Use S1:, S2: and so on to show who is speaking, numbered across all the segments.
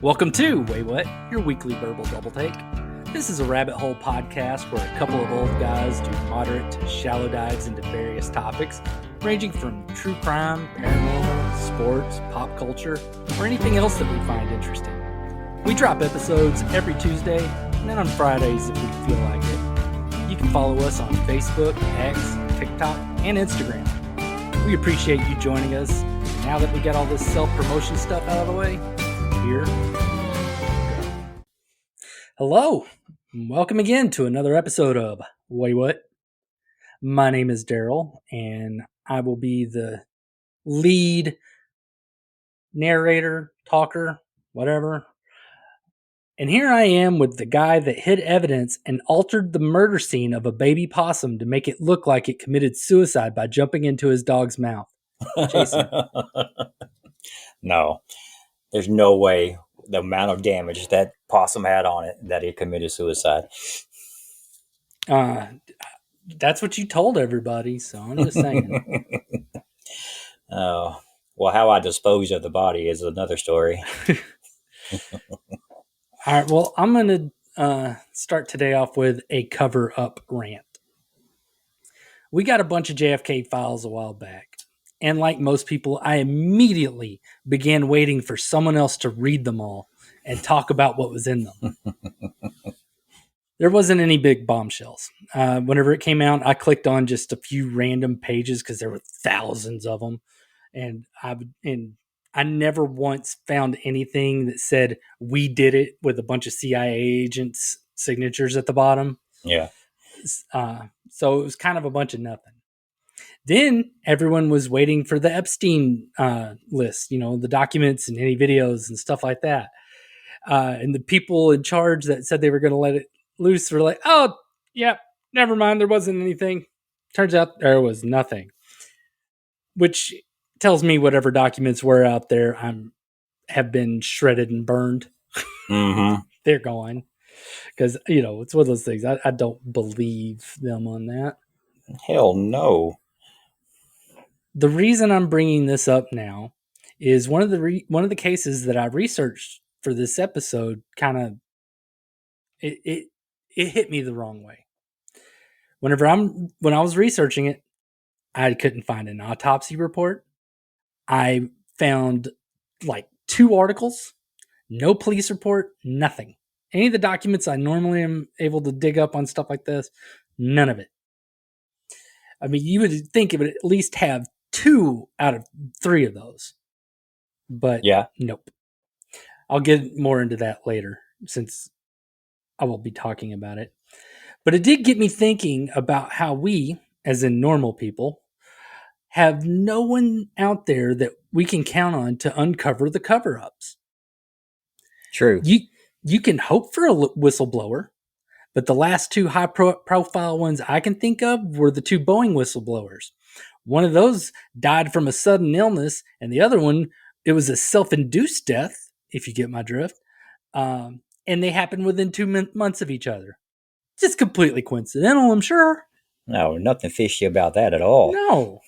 S1: Welcome to Waywut, your weekly verbal double take. This is a rabbit hole podcast where a couple of old guys do moderate to shallow dives into various topics, ranging from true crime, paranormal, sports, pop culture, or anything else that we find interesting. We drop episodes every Tuesday, and then on Fridays if we feel like it. You can follow us on Facebook, X, TikTok, and Instagram. We appreciate you joining us. Now that we got all this self-promotion stuff out of the way, here we go. Hello, and welcome again to another episode of Waywut. My name is Daryl, and I will be the lead narrator, talker, whatever. And here I am with the guy that hid evidence and altered the murder scene of a baby possum to make it look like it committed suicide by jumping into his dog's mouth. Jason.
S2: No, there's no way the amount of damage that possum had on it that he committed suicide.
S1: That's what you told everybody, so I'm just saying.
S2: Oh, well, how I dispose of the body is another story.
S1: All right, well, I'm going to start today off with a cover-up rant. We got a bunch of JFK files a while back, and like most people, I immediately began waiting for someone else to read them all and talk about what was in them. There wasn't any big bombshells. Whenever it came out, I clicked on just a few random pages because there were thousands of them, and I never once found anything that said we did it with a bunch of CIA agents' signatures at the bottom.
S2: Yeah.
S1: So it was kind of a bunch of nothing. Then everyone was waiting for the Epstein list, the documents and any videos and stuff like that. And the people in charge that said they were going to let it loose were like, oh, yeah, never mind. There wasn't anything. Turns out there was nothing. Which tells me whatever documents were out there have been shredded and burned.
S2: Mm-hmm.
S1: They're gone. Because, it's one of those things. I don't believe them on that.
S2: Hell no.
S1: The reason I'm bringing this up now is one of the cases that I researched for this episode kind of it hit me the wrong way. When I was researching it, I couldn't find an autopsy report. I found like 2 articles, no police report, nothing. Any of the documents I normally am able to dig up on stuff like this, none of it. I mean, you would think it would at least have 2 out of 3 of those. But
S2: yeah,
S1: nope. I'll get more into that later since I will be talking about it. But it did get me thinking about how we, as in normal people, have no one out there that we can count on to uncover the cover-ups.
S2: True.
S1: You can hope for a whistleblower, but the last 2 high-profile ones I can think of were the 2 Boeing whistleblowers. One of those died from a sudden illness, and the other one, it was a self-induced death, if you get my drift, and they happened within 2 months of each other. Just completely coincidental, I'm sure.
S2: No, nothing fishy about that at all.
S1: No.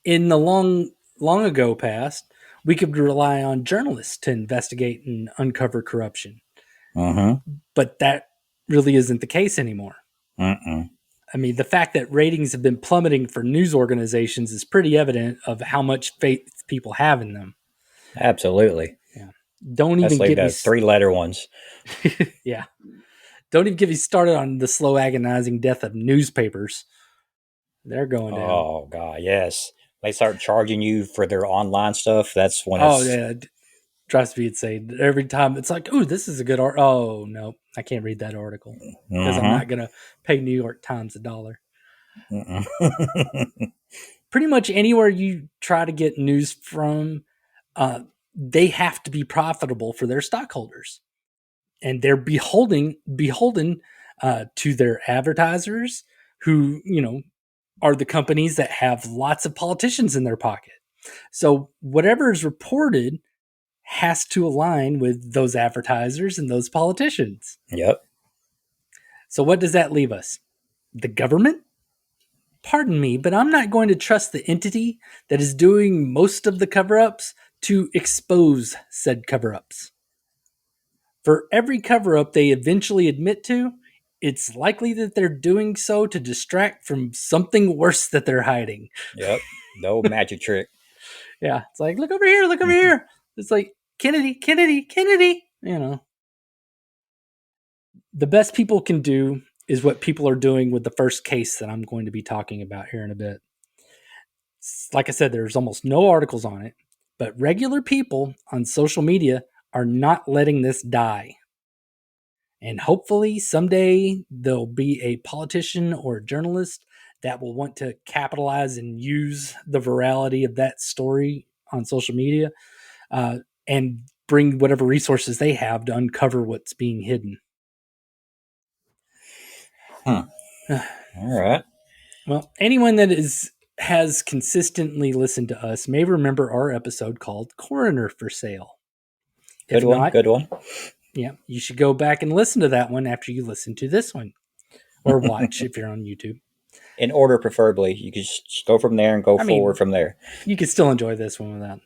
S1: In the long ago past, we could rely on journalists to investigate and uncover corruption.
S2: Mm-hmm.
S1: But that really isn't the case anymore.
S2: Mm-mm.
S1: I mean, the fact that ratings have been plummeting for news organizations is pretty evident of how much faith people have in them.
S2: Absolutely.
S1: Yeah. Don't even
S2: get
S1: me
S2: 3-letter ones.
S1: Yeah. Don't even get me started on the slow, agonizing death of newspapers. They're going down.
S2: Oh, God, yes. They start charging you for their online stuff. That's when
S1: it's... Oh, yeah. Drives me insane. Every time it's like, ooh, this is a good article. Oh, no. I can't read that article. Because I'm not going to pay New York Times $1. Pretty much anywhere you try to get news from, they have to be profitable for their stockholders. And they're beholden to their advertisers who, are the companies that have lots of politicians in their pocket. So whatever is reported has to align with those advertisers and those politicians.
S2: Yep.
S1: So what does that leave us? The government? Pardon me, but I'm not going to trust the entity that is doing most of the cover-ups to expose said cover-ups. For every cover-up they eventually admit to, it's likely that they're doing so to distract from something worse that they're hiding.
S2: Yep. The old magic trick.
S1: Yeah, it's like, look over here, look over here. It's like, Kennedy, Kennedy, Kennedy. You know. The best people can do is what people are doing with the first case that I'm going to be talking about here in a bit. Like I said, there's almost no articles on it, but regular people on social media are not letting this die. And hopefully someday there'll be a politician or a journalist that will want to capitalize and use the virality of that story on social media and bring whatever resources they have to uncover what's being hidden.
S2: All right.
S1: Well, anyone that has consistently listened to us may remember our episode called Coroner For Sale.
S2: Good one. Good one.
S1: Yeah, you should go back and listen to that one after you listen to this one, or watch if you're on YouTube.
S2: In order, preferably. You can just go from there and go forward from there.
S1: You can still enjoy this one without,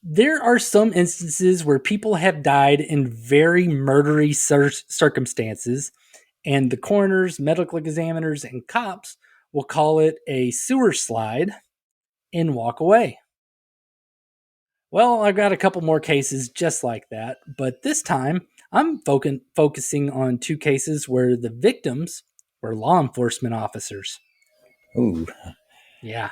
S1: There are some instances where people have died in very murdery circumstances, and the coroners, medical examiners, and cops will call it a sewer slide and walk away. Well, I've got a couple more cases just like that, but this time I'm focusing on two cases where the victims were law enforcement officers.
S2: Ooh.
S1: Yeah.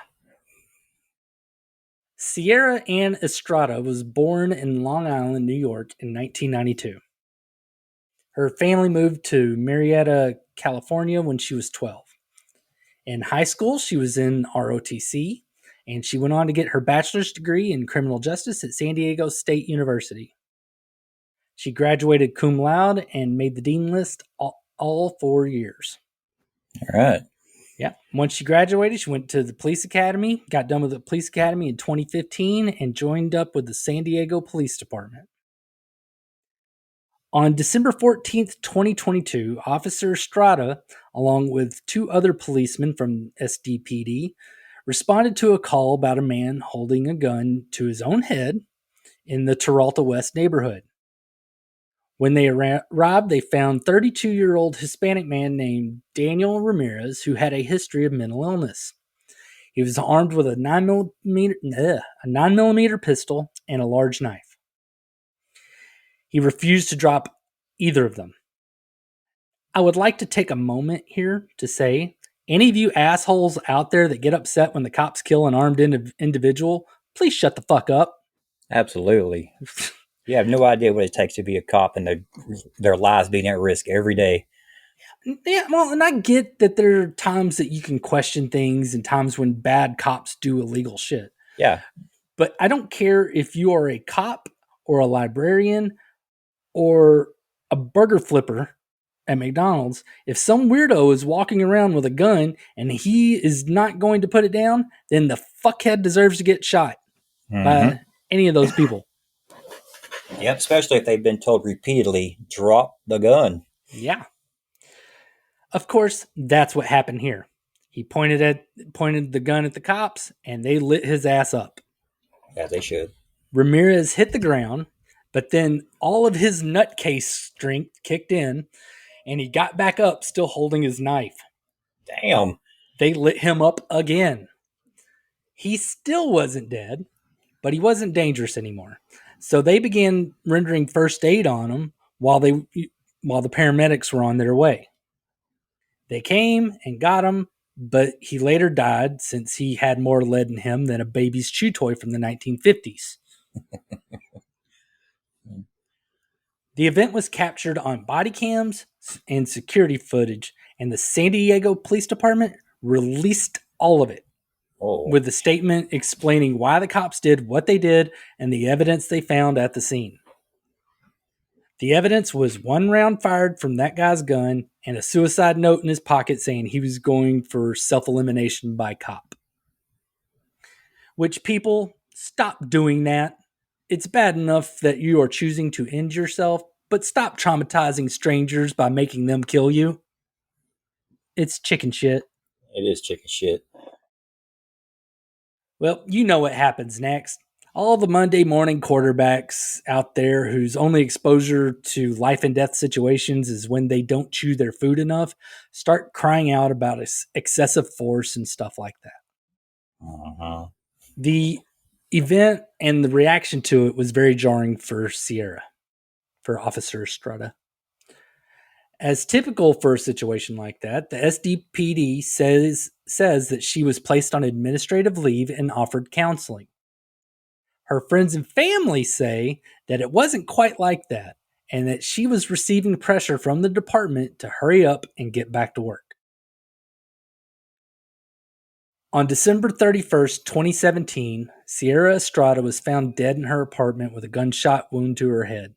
S1: Ciara Ann Estrada was born in Long Island, New York in 1992. Her family moved to Marietta, California when she was 12. In high school, she was in ROTC, and she went on to get her bachelor's degree in criminal justice at San Diego State University. She graduated cum laude and made the dean list all 4 years.
S2: All right.
S1: Yeah. Once she graduated, she went to the police academy, got done with the police academy in 2015, and joined up with the San Diego Police Department. On December 14th, 2022, Officer Estrada, along with two other policemen from SDPD, responded to a call about a man holding a gun to his own head in the Terralta West neighborhood. When they arrived, they found 32-year-old Hispanic man named Daniel Ramirez, who had a history of mental illness. He was armed with a 9mm pistol and a large knife. He refused to drop either of them. I would like to take a moment here to say, any of you assholes out there that get upset when the cops kill an armed individual, please shut the fuck up.
S2: Absolutely. You have no idea what it takes to be a cop and their lives being at risk every day.
S1: Yeah, well, and I get that there are times that you can question things and times when bad cops do illegal shit.
S2: Yeah.
S1: But I don't care if you are a cop or a librarian or a burger flipper at McDonald's. If some weirdo is walking around with a gun and he is not going to put it down, then the fuckhead deserves to get shot by any of those people.
S2: Yep, especially if they've been told repeatedly, drop the gun.
S1: Yeah. Of course, that's what happened here. He pointed the gun at the cops, and they lit his ass up.
S2: Yeah, they should.
S1: Ramirez hit the ground, but then all of his nutcase strength kicked in, and he got back up, still holding his knife.
S2: Damn.
S1: They lit him up again. He still wasn't dead, but he wasn't dangerous anymore. So they began rendering first aid on him while the paramedics were on their way. They came and got him, but he later died since he had more lead in him than a baby's chew toy from the 1950s. The event was captured on body cams and security footage, and the San Diego Police Department released all of it with a statement explaining why the cops did what they did and the evidence they found at the scene. The evidence was one round fired from that guy's gun and a suicide note in his pocket saying he was going for self-elimination by cop. Which, people, stop doing that. It's bad enough that you are choosing to end yourself, but stop traumatizing strangers by making them kill you. It's chicken shit.
S2: It is chicken shit.
S1: Well, you know what happens next. All the Monday morning quarterbacks out there whose only exposure to life and death situations is when they don't chew their food enough start crying out about excessive force and stuff like that.
S2: Uh-huh.
S1: The event and the reaction to it was very jarring for Officer Estrada. As typical for a situation like that, the SDPD says that she was placed on administrative leave and offered counseling. Her friends and family say that it wasn't quite like that and that she was receiving pressure from the department to hurry up and get back to work. On December 31st, 2017, Ciara Estrada was found dead in her apartment with a gunshot wound to her head.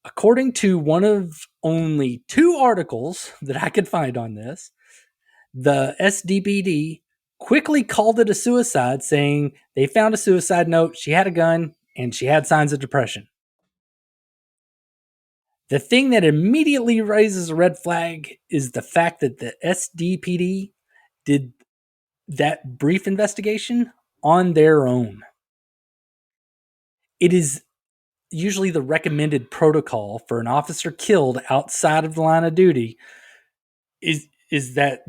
S1: According to one of only 2 articles that I could find on this, the SDPD quickly called it a suicide, saying they found a suicide note, she had a gun, and she had signs of depression. The thing that immediately raises a red flag is the fact that the SDPD did that brief investigation on their own. It is usually the recommended protocol for an officer killed outside of the line of duty is that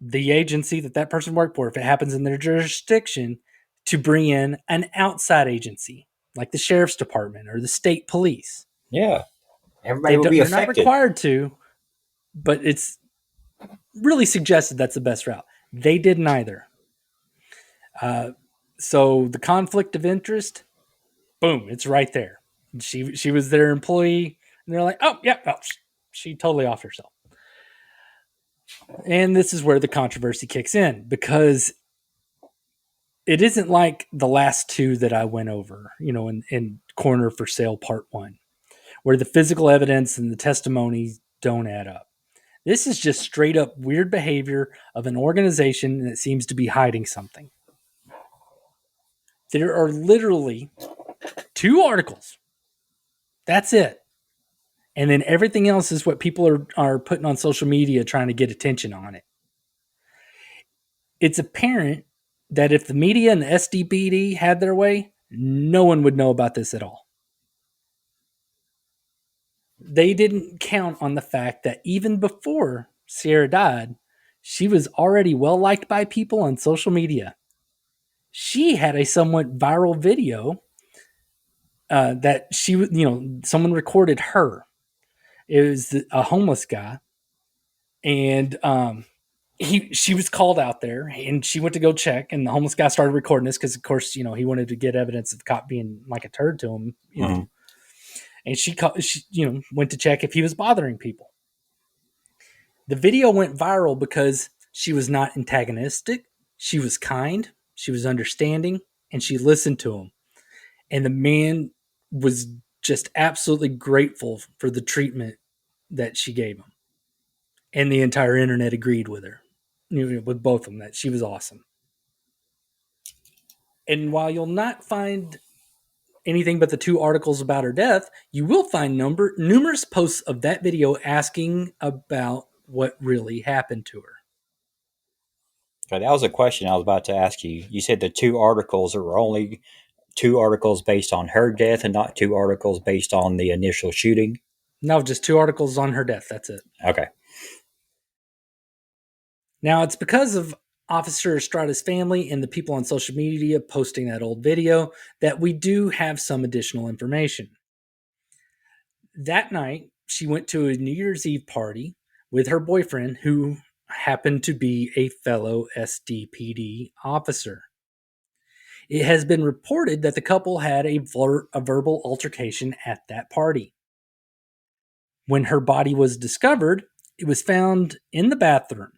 S1: the agency that person worked for, if it happens in their jurisdiction, to bring in an outside agency like the sheriff's department or the state police.
S2: Yeah, everybody will be
S1: They're
S2: affected.
S1: not required to, but it's really suggested that's the best route. They did neither. So the conflict of interest, boom, it's right there. She was their employee, and they're like, oh, yeah, well, she totally offed herself. And this is where the controversy kicks in, because it isn't like the last 2 that I went over, in Coroner For Sale Part 1, where the physical evidence and the testimonies don't add up. This is just straight up weird behavior of an organization that seems to be hiding something. There are literally 2 articles. That's it. And then everything else is what people are putting on social media trying to get attention on it. It's apparent that if the media and the SDPD had their way, no one would know about this at all. They didn't count on the fact that even before Ciara died, she was already well liked by people on social media. She had a somewhat viral video that someone recorded her. It was a homeless guy, and she was called out there, and she went to go check, and the homeless guy started recording this because, of course, he wanted to get evidence of the cop being like a turd to him, know. And she went to check if he was bothering people. The video went viral because she was not antagonistic. She was kind. She was understanding, and she listened to him. And the man was just absolutely grateful for the treatment that she gave him. And the entire internet agreed with her, with both of them, that she was awesome. And while you'll not find anything but the 2 articles about her death, you will find numerous posts of that video asking about what really happened to her.
S2: Okay, that was a question I was about to ask you. You said the 2 articles are only 2 articles based on her death and not 2 articles based on the initial shooting?
S1: No, just 2 articles on her death. That's it.
S2: Okay.
S1: Now, it's because of Officer Estrada's family and the people on social media posting that old video that we do have some additional information. That night, she went to a New Year's Eve party with her boyfriend, who happened to be a fellow SDPD officer. It has been reported that the couple had a verbal altercation at that party. When her body was discovered, it was found in the bathroom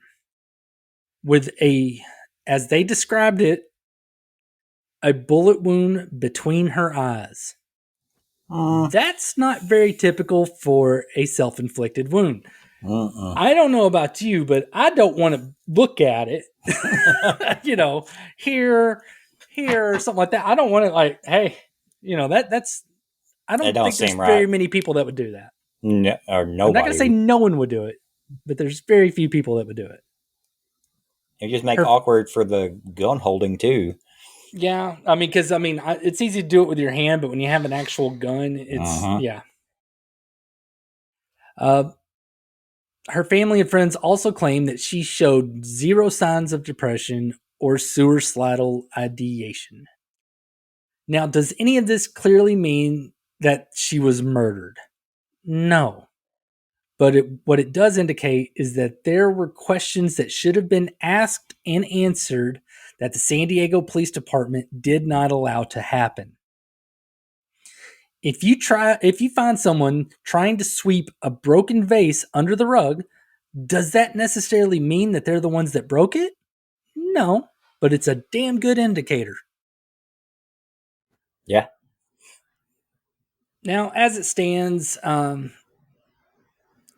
S1: with as they described it, a bullet wound between her eyes. That's not very typical for a self-inflicted wound. I don't know about you, but I don't want to look at it, here, or something like that. I don't want to hey, that's, I don't think there's very many people that would do that.
S2: No, or nobody.
S1: I'm not going to say no one would do it, but there's very few people that would do it.
S2: It just make awkward for the gun holding too.
S1: Yeah, I mean, because it's easy to do it with your hand, but when you have an actual gun, it's
S2: Uh-huh.
S1: yeah. Uh, Her family and friends also claim that she showed zero signs of depression or suicidal ideation. Now, does any of this clearly mean that she was murdered? No. But what it does indicate is that there were questions that should have been asked and answered that the San Diego Police Department did not allow to happen. If you find someone trying to sweep a broken vase under the rug, does that necessarily mean that they're the ones that broke it? No, but it's a damn good indicator.
S2: Yeah.
S1: Now, as it stands,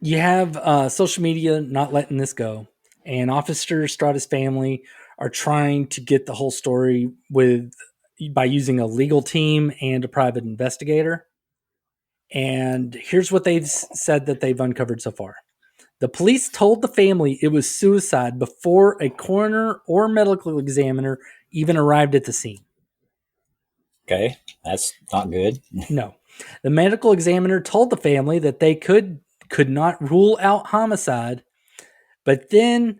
S1: you have social media not letting this go, and Officer Estrada's family are trying to get the whole story by using a legal team and a private investigator. And here's what they've said that they've uncovered so far. The police told the family it was suicide before a coroner or medical examiner even arrived at the scene.
S2: Okay. That's not good.
S1: No. The medical examiner told the family that they could not rule out homicide, but then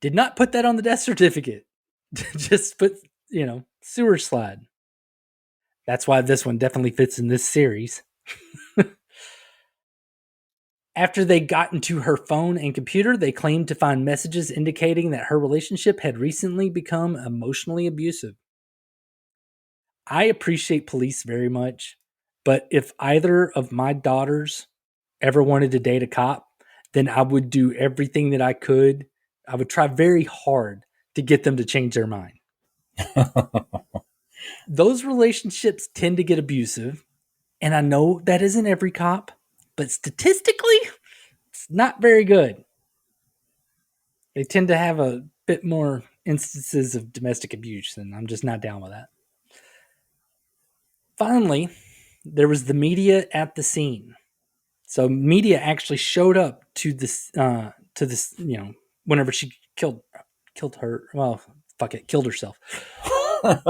S1: did not put that on the death certificate. Just put, sewer slide. That's why this one definitely fits in this series. After they got into her phone and computer, they claimed to find messages indicating that her relationship had recently become emotionally abusive. I appreciate police very much, but if either of my daughters ever wanted to date a cop, then I would do everything that I could. I would try very hard to get them to change their mind. Those relationships tend to get abusive, and I know that isn't every cop, but statistically, it's not very good. They tend to have a bit more instances of domestic abuse, and I'm just not down with that. Finally, there was the media at the scene. So media actually showed up to this whenever she killed her. Well, fuck it, killed herself. But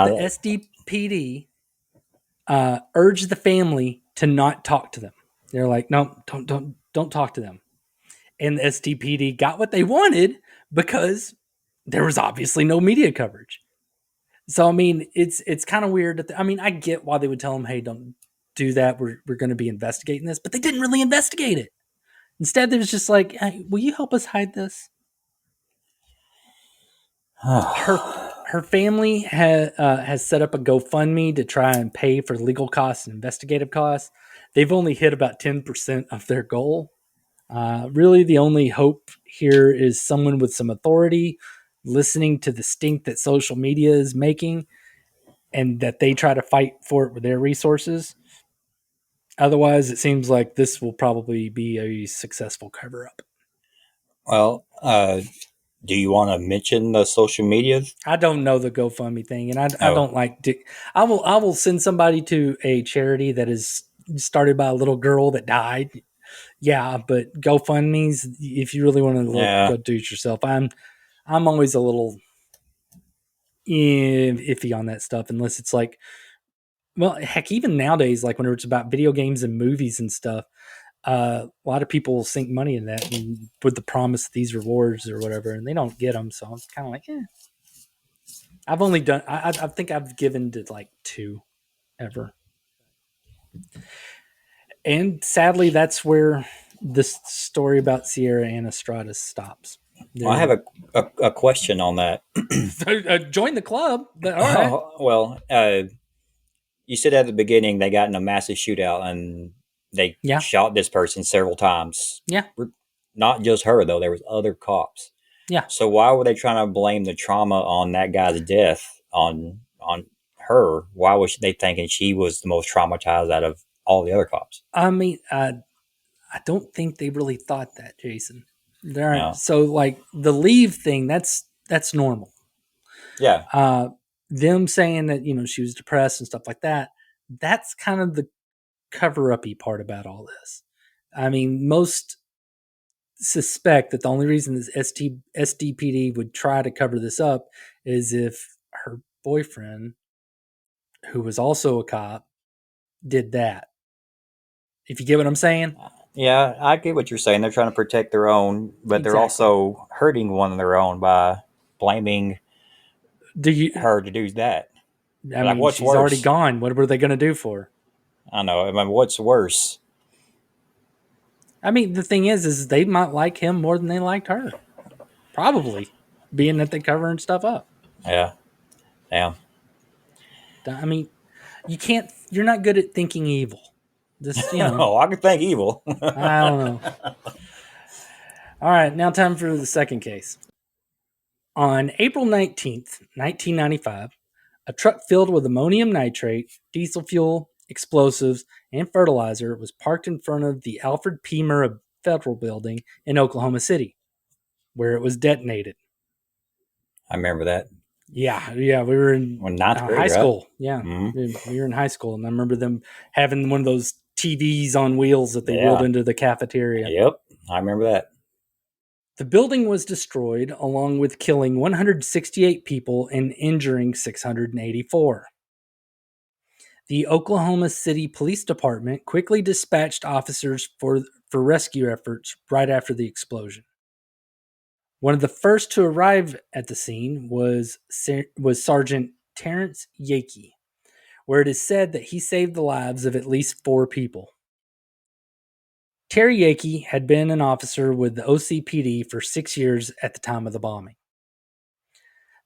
S1: the SDPD urged the family to not talk to them. They're like, no, don't talk to them. And the SDPD got what they wanted because there was obviously no media coverage. So I mean, it's kind of weird. I get why they would tell them, hey, don't do that. We're going to be investigating this, but they didn't really investigate it. Instead, they was just like, hey, will you help us hide this? Her family has set up a GoFundMe to try and pay for legal costs and investigative costs. They've only hit about 10% of their goal. Really, the only hope here is someone with some authority listening to the stink that social media is making and that they try to fight for it with their resources. Otherwise, it seems like this will probably be a successful cover up.
S2: Well, do you want to mention the social media?
S1: I don't know the GoFundMe thing, and I
S2: Oh,
S1: don't like. I will send somebody to a charity that is started by a little girl that died. Yeah, but GoFundMe's, if you really want to look,
S2: yeah.
S1: go do it yourself. I'm always a little iffy on that stuff unless it's like, well, heck, even nowadays, like whenever it's about video games and movies and stuff, a lot of people sink money in that and with the promise of these rewards or whatever, and they don't get them. So I'm kind of like, I've only done. I think I've given to like 2 ever, and sadly, that's where this story about Ciara Ann Estrada stops.
S2: Well, I
S1: There,
S2: have a question on that.
S1: join the club. But all right,
S2: Well, you said at the beginning they got in a massive shootout and they
S1: yeah,
S2: shot this person several times.
S1: yeah,
S2: Not just her though; there was other cops.
S1: yeah.
S2: So why were they trying to blame the trauma on that guy's death on her? Why was they thinking she was the most traumatized out of all the other cops?
S1: I mean, I don't think they really thought that, Jason. There aren't
S2: Yeah,
S1: so like the leave thing. That's normal.
S2: yeah,
S1: Uh, them saying that she was depressed and stuff like that. That's kind of the cover uppy part about all this. I mean, most suspect that the only reason this SDPD would try to cover this up is if her boyfriend, who was also a cop, did that. If you get what I'm saying?
S2: Yeah, I get what you're saying. They're trying to protect their own, but they're
S1: Exactly.
S2: also hurting one of their own by blaming
S1: Do you?
S2: her to do that.
S1: I
S2: Like,
S1: mean,
S2: what's
S1: she's already
S2: worse?
S1: gone. What were they going to do for her?
S2: I know. I mean, what's worse?
S1: I mean, the thing is they might like him more than they liked her. Probably, being that they covering stuff up.
S2: Yeah. Damn.
S1: I mean, you can't. You're not good at thinking evil. Just
S2: Oh, I can think evil.
S1: I don't know. All right, now time for the second case. On April 19th, 1995, a truck filled with ammonium nitrate, diesel fuel, explosives, and fertilizer was parked in front of the Alfred P. Murrah Federal Building in Oklahoma City, where it was detonated.
S2: I remember that.
S1: Yeah, we were in
S2: Ninth grade,
S1: high
S2: right?
S1: school. Yeah,
S2: Mm-hmm.
S1: we were in high school, and I remember them having one of those TVs on wheels that they wheeled
S2: Yeah.
S1: into the cafeteria.
S2: Yep. I remember that.
S1: The building was destroyed, along with killing 168 people and injuring 684. The Oklahoma City Police Department quickly dispatched officers for rescue efforts right after the explosion. One of the first to arrive at the scene was Sergeant Terrance Yeakey, where it is said that he saved the lives of at least 4 people. Terry Yeakey had been an officer with the OCPD for 6 years at the time of the bombing.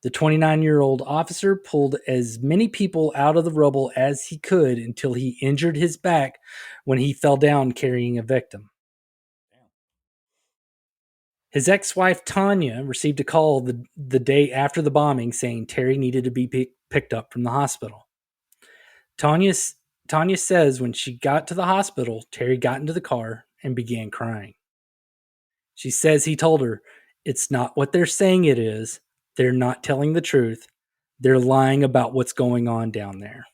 S1: The 29-year-old officer pulled as many people out of the rubble as he could until he injured his back when he fell down carrying a victim. His ex-wife Tanya received a call the day after the bombing saying Terry needed to be picked up from the hospital. Tanya says when she got to the hospital, Terry got into the car and began crying. She says he told her, "It's not what they're saying it is. They're not telling the truth. They're lying about what's going on down there."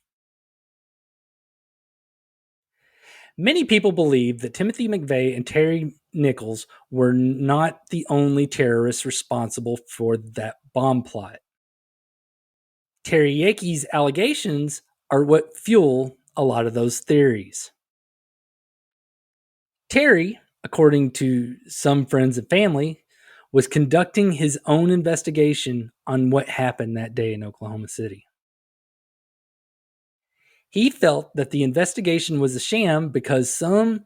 S1: Many people believe that Timothy McVeigh and Terry Nichols were not the only terrorists responsible for that bomb plot. Terry Yeakey's allegations are what fuel a lot of those theories. Terry, according to some friends and family, was conducting his own investigation on what happened that day in Oklahoma City. He felt that the investigation was a sham because some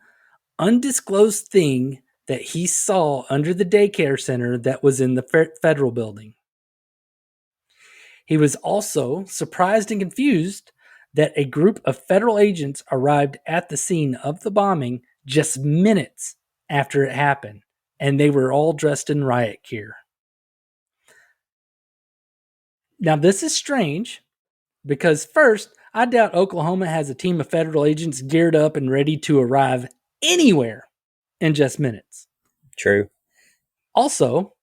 S1: undisclosed thing that he saw under the daycare center that was in the federal building. He was also surprised and confused that a group of federal agents arrived at the scene of the bombing just minutes after it happened, and they were all dressed in riot gear. Now, this is strange because, first, I doubt Oklahoma has a team of federal agents geared up and ready to arrive anywhere in just minutes.
S2: True.
S1: Also,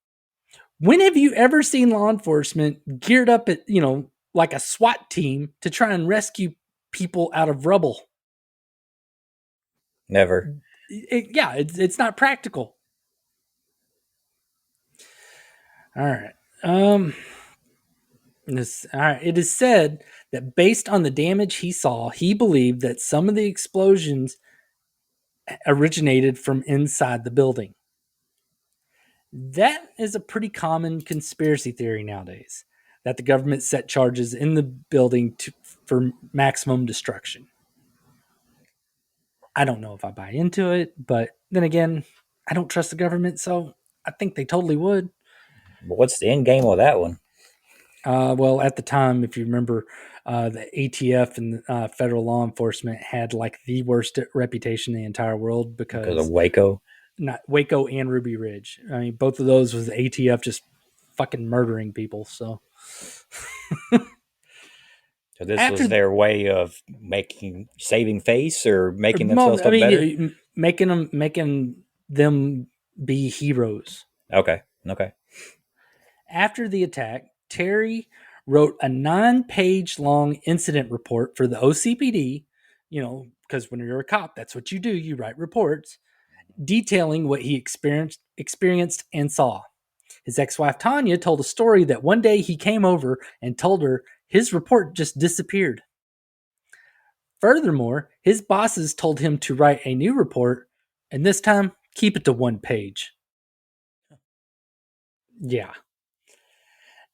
S1: when have you ever seen law enforcement geared up at, like a SWAT team to try and rescue people out of rubble?
S2: Never.
S1: It's not practical. All right. It is said that based on the damage he saw, he believed that some of the explosions originated from inside the building. That is a pretty common conspiracy theory nowadays, that the government set charges in the building for maximum destruction. I don't know if I buy into it, but then again, I don't trust the government, so I think they totally would.
S2: But what's the end game of that one?
S1: Well, at the time, if you remember, the ATF and federal law enforcement had like the worst reputation in the entire world
S2: Because of
S1: because
S2: Waco?
S1: not Waco and Ruby Ridge. I mean, both of those was the ATF just fucking murdering people. So
S2: So this
S1: after,
S2: was their way of saving face or making themselves
S1: I
S2: look better?
S1: mean, making them be heroes.
S2: Okay. Okay.
S1: After the attack, Terry wrote a 9-page long incident report for the OCPD, because when you're a cop, that's what you do. You write reports. detailing what he experienced and saw. His ex-wife Tanya told a story that one day he came over and told her his report just disappeared. Furthermore, his bosses told him to write a new report, and this time keep it to 1 page. Yeah.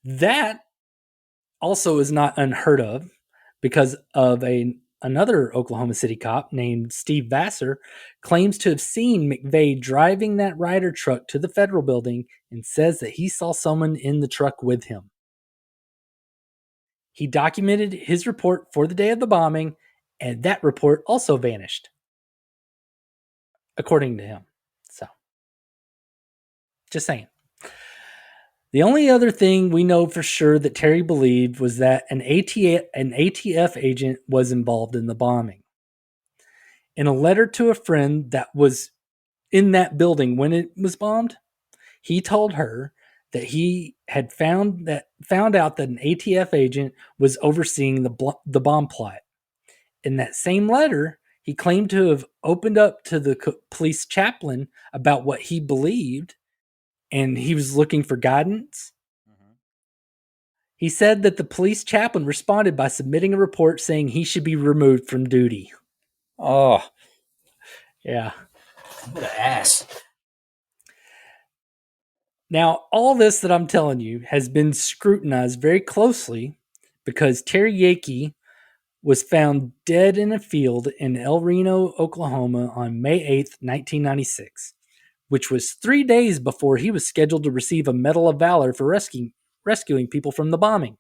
S1: That also is not unheard of because of another Oklahoma City cop named Steve Vassar claims to have seen McVeigh driving that Ryder truck to the federal building and says that he saw someone in the truck with him. He documented his report for the day of the bombing, and that report also vanished, according to him. So, just saying. The only other thing we know for sure that Terry believed was that an ATF agent was involved in the bombing. In a letter to a friend that was in that building when it was bombed, he told her that he had found out that an ATF agent was overseeing the bomb plot. In that same letter, he claimed to have opened up to the police chaplain about what he believed, and he was looking for guidance. He said that the police chaplain responded by submitting a report saying he should be removed from duty.
S2: Oh,
S1: yeah.
S2: What an ass.
S1: Now, all this that I'm telling you has been scrutinized very closely because Terry Yeakey was found dead in a field in El Reno, Oklahoma on May 8th, 1996, which was 3 days before he was scheduled to receive a Medal of Valor for rescuing people from the bombing.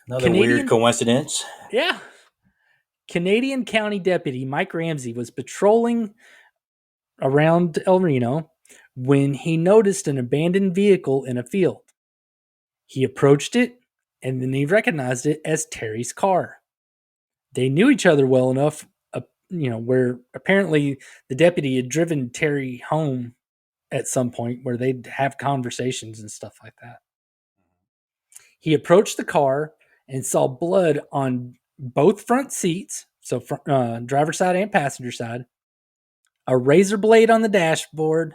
S2: Another weird coincidence.
S1: Yeah. Canadian County Deputy Mike Ramsey was patrolling around El Reno when he noticed an abandoned vehicle in a field. He approached it, and then he recognized it as Terry's car. They knew each other well enough, where apparently the deputy had driven Terry home at some point where they'd have conversations and stuff like that. He approached the car and saw blood on both front seats, so driver's side and passenger side, a razor blade on the dashboard,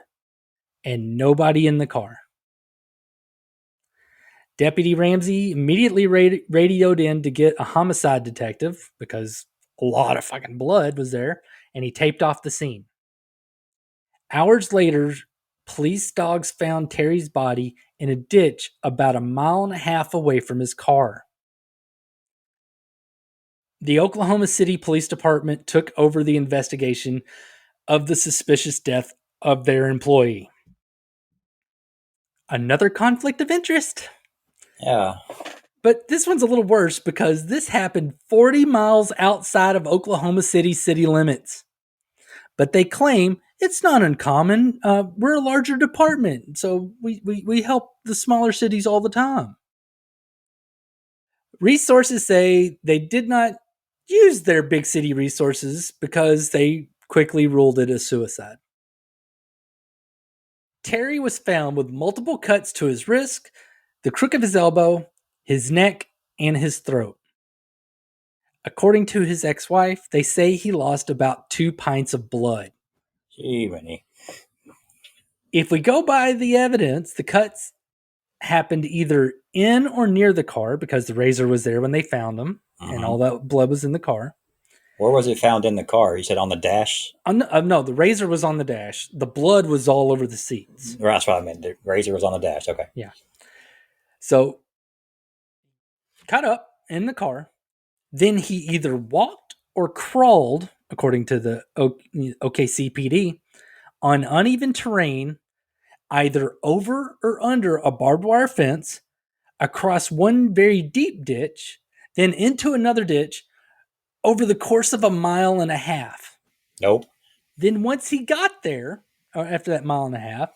S1: and nobody in the car. Deputy Ramsey immediately radioed in to get a homicide detective because a lot of fucking blood was there, and he taped off the scene. Hours later, police dogs found Terry's body in a ditch about 1.5 miles away from his car. The Oklahoma City Police Department took over the investigation of the suspicious death of their employee. Another conflict of interest.
S2: Yeah.
S1: But this one's a little worse because this happened 40 miles outside of Oklahoma City city limits. But they claim it's not uncommon. We're a larger department, so we help the smaller cities all the time. Resources say they did not use their big city resources because they quickly ruled it a suicide. Terry was found with multiple cuts to his wrist, the crook of his elbow, his neck, and his throat. According to his ex-wife, they say he lost about 2 pints of blood.
S2: Gee, Winnie.
S1: If we go by the evidence, the cuts happened either in or near the car because the razor was there when they found him, and all that blood was in the car.
S2: Where was it found in the car? You said on the dash?
S1: No, the razor was on the dash. The blood was all over the seats.
S2: That's what I meant. The razor was on the dash. Okay.
S1: Yeah. So, cut up in the car. Then he either walked or crawled, according to the OKCPD, on uneven terrain, either over or under a barbed wire fence, across one very deep ditch, then into another ditch over the course of 1.5 miles.
S2: Nope.
S1: Then once he got there, or after that 1.5 miles,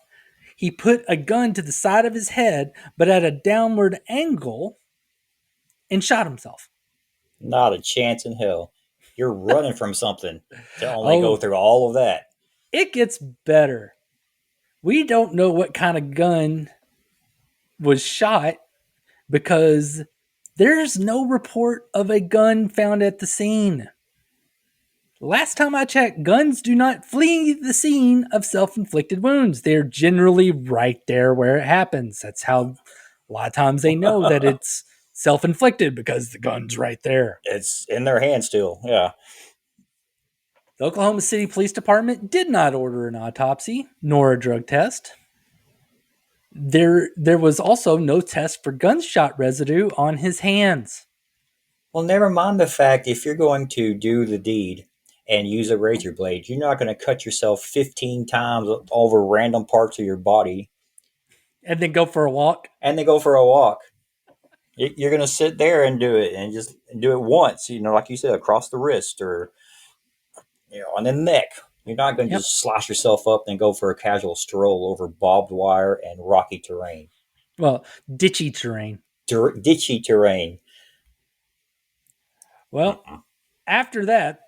S1: he put a gun to the side of his head, but at a downward angle, and shot himself.
S2: Not a chance in hell. You're running from something to only go through all of that.
S1: It gets better. We don't know what kind of gun was shot because there's no report of a gun found at the scene. Last time I checked, guns do not flee the scene of self-inflicted wounds. They're generally right there where it happens. That's how a lot of times they know that it's self-inflicted, because the gun's right there.
S2: It's in their hand still. Yeah.
S1: The Oklahoma City Police Department did not order an autopsy nor a drug test. There was also no test for gunshot residue on his hands.
S2: Well, never mind the fact if you're going to do the deed and use a razor blade, you're not going to cut yourself 15 times over random parts of your body
S1: And then go for a walk.
S2: and then go for a walk. You're going to sit there and do it and just do it once, like you said, across the wrist or, on the neck. You're not going to
S1: Yep.
S2: just slice yourself up and go for a casual stroll over barbed wire and rocky terrain.
S1: Well, ditchy terrain.
S2: Ditchy terrain.
S1: Well, after that,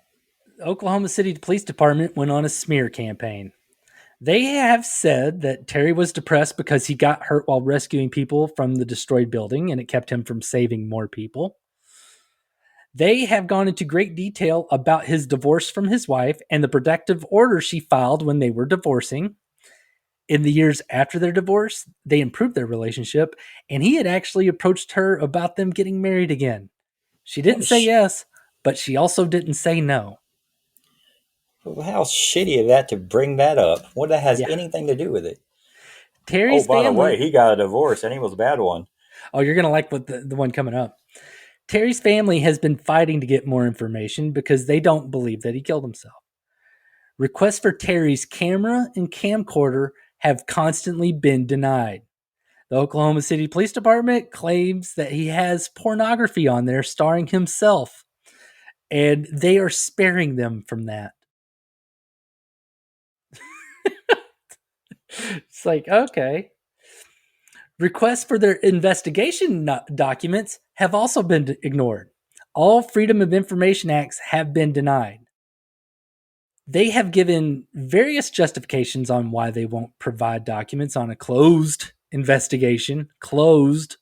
S1: the Oklahoma City Police Department went on a smear campaign. They have said that Terry was depressed because he got hurt while rescuing people from the destroyed building, and it kept him from saving more people. They have gone into great detail about his divorce from his wife and the protective order she filed when they were divorcing. In the years after their divorce, they improved their relationship, and he had actually approached her about them getting married again. She didn't say yes, but she also didn't say no.
S2: How shitty of that to bring that up. What that has
S1: Yeah.
S2: anything to do with it?
S1: Terry's
S2: By the way,
S1: family.
S2: he got a divorce and he was a bad one.
S1: Oh, you're going to like what the one coming up. Terry's family has been fighting to get more information because they don't believe that he killed himself. Requests for Terry's camera and camcorder have constantly been denied. The Oklahoma City Police Department claims that he has pornography on there starring himself, and they are sparing them from that. It's like, okay. Requests for their investigation documents have also been ignored. All Freedom of Information Acts have been denied. They have given various justifications on why they won't provide documents on a closed investigation. Closed.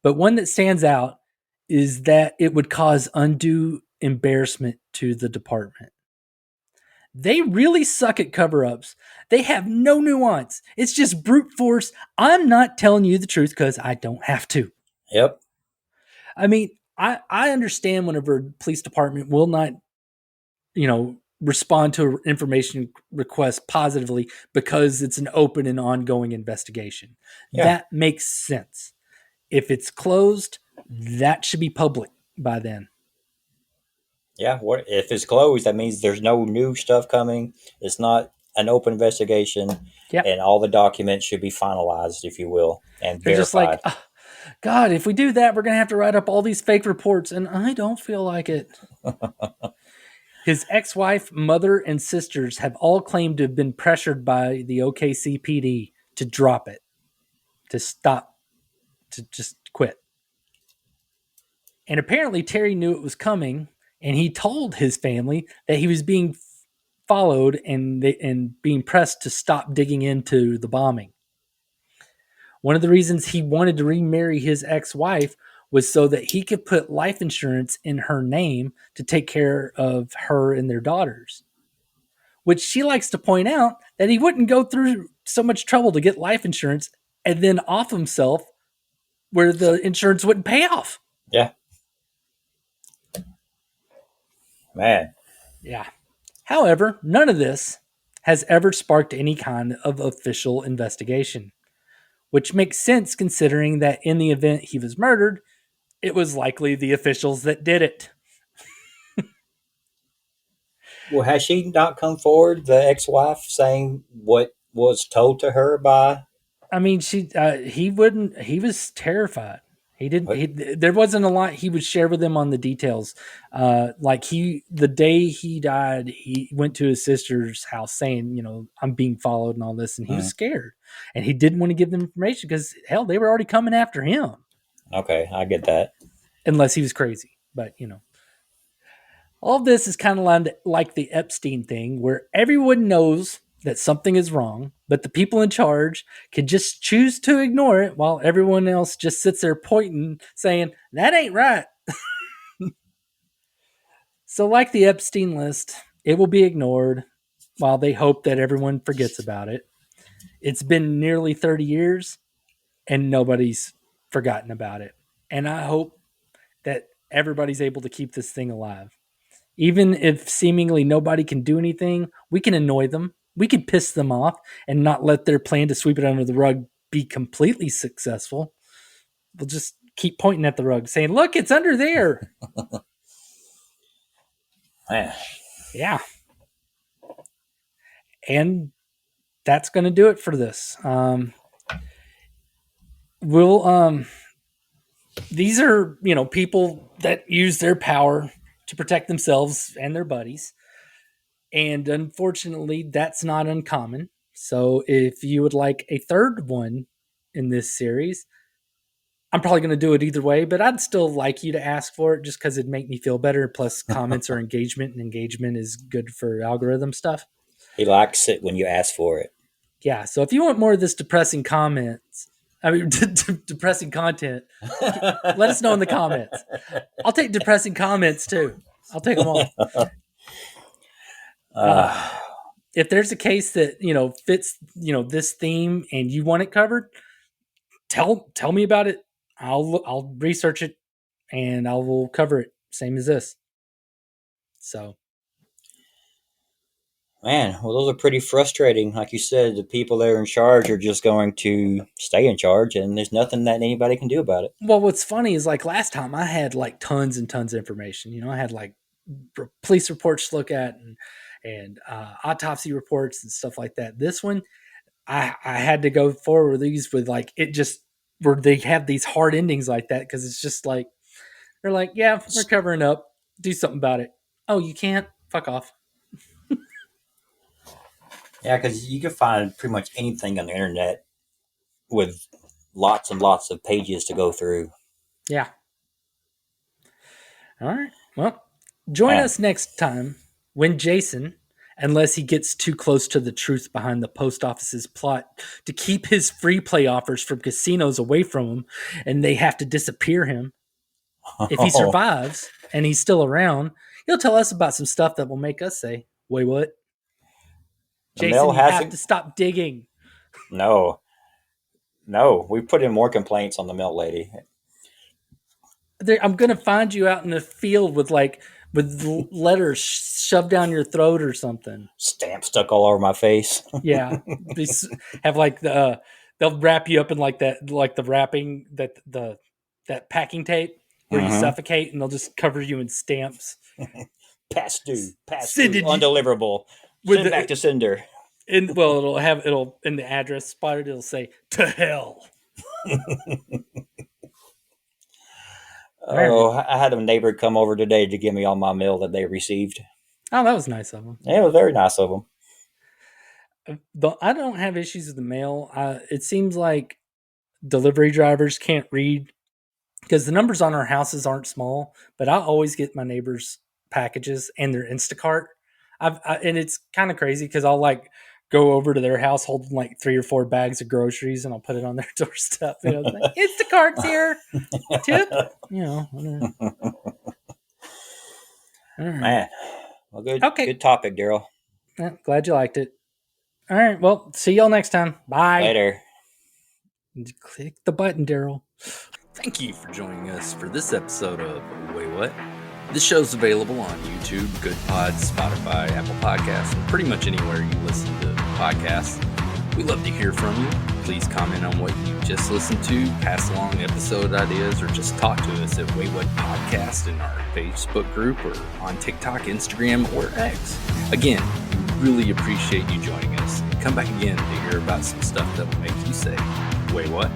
S1: But one that stands out is that it would cause undue embarrassment to the department. They really suck at cover-ups. They have no nuance. It's just brute force. I'm not telling you the truth because I don't have to.
S2: Yep.
S1: I mean, I understand whenever police department will not, respond to an information request positively because it's an open and ongoing investigation.
S2: Yeah.
S1: That makes sense. If it's closed, that should be public by then.
S2: Yeah. What if it's closed? That means there's no new stuff coming. It's not an open investigation.
S1: Yep.
S2: And all the documents should be finalized, if you will, and
S1: They're
S2: verified.
S1: just like, God, if we do that, we're going to have to write up all these fake reports, and I don't feel like it. His ex-wife, mother, and sisters have all claimed to have been pressured by the OKCPD to drop it, to stop, to just quit. And apparently Terry knew it was coming, and he told his family that he was being followed and being pressed to stop digging into the bombing. One of the reasons he wanted to remarry his ex-wife was so that he could put life insurance in her name to take care of her and their daughters. Which she likes to point out that he wouldn't go through so much trouble to get life insurance and then off himself where the insurance wouldn't pay off.
S2: Yeah. Man.
S1: Yeah. However, none of this has ever sparked any kind of official investigation, which makes sense considering that in the event he was murdered, it was likely the officials that did it.
S2: Well, has she not come forward, the ex-wife, saying what was told to her by?
S1: I mean, he wouldn't. He was terrified. He didn't. There wasn't a lot he would share with them on the details. The day he died, he went to his sister's house saying, I'm being followed and all this, and he was scared, and he didn't want to give them information because hell, they were already coming after him.
S2: Okay, I get that.
S1: Unless he was crazy, but all of this is kind of like the Epstein thing, where everyone knows that something is wrong, but the people in charge can just choose to ignore it while everyone else just sits there pointing, saying, that ain't right. So, like the Epstein list, it will be ignored while they hope that everyone forgets about it. It's been nearly 30 years and nobody's forgotten about it. And I hope that everybody's able to keep this thing alive. Even if seemingly nobody can do anything, we can annoy them. We can piss them off and not let their plan to sweep it under the rug be completely successful. We'll just keep pointing at the rug saying, look, it's under there.
S2: Man.
S1: Yeah. And that's going to do it for this. These are, people that use their power to protect themselves and their buddies. And unfortunately, that's not uncommon. So if you would like a third one in this series, I'm probably going to do it either way, but I'd still like you to ask for it just because it'd make me feel better. Plus, comments are engagement, and engagement is good for algorithm stuff.
S2: He likes it when you ask for it.
S1: Yeah. So if you want more of this depressing content, let us know in the comments. I'll take depressing comments too. I'll take them all. If there's a case that fits this theme and you want it covered, tell me about it. I'll research it and I will cover it. Same as this. So,
S2: man, well, those are pretty frustrating. Like you said, the people that are in charge are just going to stay in charge, and there's nothing that anybody can do about it.
S1: Well, what's funny is like last time I had like tons and tons of information. I had like police reports to look at and autopsy reports and stuff like that. This one, I had to go forward with these with like it just where they have these hard endings like that because it's just like they're like, yeah, we're covering up. Do something about it. Oh, you can't? Fuck off.
S2: Yeah, because you can find pretty much anything on the internet with lots and lots of pages to go through.
S1: Yeah. All right. Well, join us next time when Jason, unless he gets too close to the truth behind the post office's plot to keep his free play offers from casinos away from him, and they have to disappear him. If he survives and he's still around, he'll tell us about some stuff that will make us say, Waywut. Jason, you have to stop digging.
S2: No, we put in more complaints on the milk lady.
S1: I'm going to find you out in the field with letters shoved down your throat or something.
S2: Stamp stuck all over my face.
S1: Yeah. They have like they'll wrap you up in like that, like the wrapping that packing tape where you suffocate, and they'll just cover you in stamps.
S2: Past due, undeliverable. Send back to sender.
S1: It'll in the address spot, it'll say to hell.
S2: Oh, I had a neighbor come over today to give me all my mail that they received.
S1: Oh, that was nice of them.
S2: Yeah, it was very nice of them.
S1: I don't have issues with the mail. It seems like delivery drivers can't read because the numbers on our houses aren't small, but I always get my neighbors' packages and their Instacart. And it's kind of crazy because I'll like go over to their house holding like 3 or 4 bags of groceries and I'll put it on their doorstep. Like, Instacart's here. Tip. Whatever. Right.
S2: Man. Well, good. Okay. Good topic, Daryl.
S1: Yeah, glad you liked it. All right. Well, see y'all next time. Bye.
S2: Later.
S1: Click the button, Daryl. Thank you for joining us for this episode of Waywut. This show's available on YouTube, Good Pods, Spotify, Apple Podcasts, and pretty much anywhere you listen to podcasts. We love to hear from you. Please comment on what you just listened to, pass along episode ideas, or just talk to us at Waywut Podcast in our Facebook group or on TikTok, Instagram, or X. Again, we really appreciate you joining us. Come back again to hear about some stuff that will make you say, Waywut.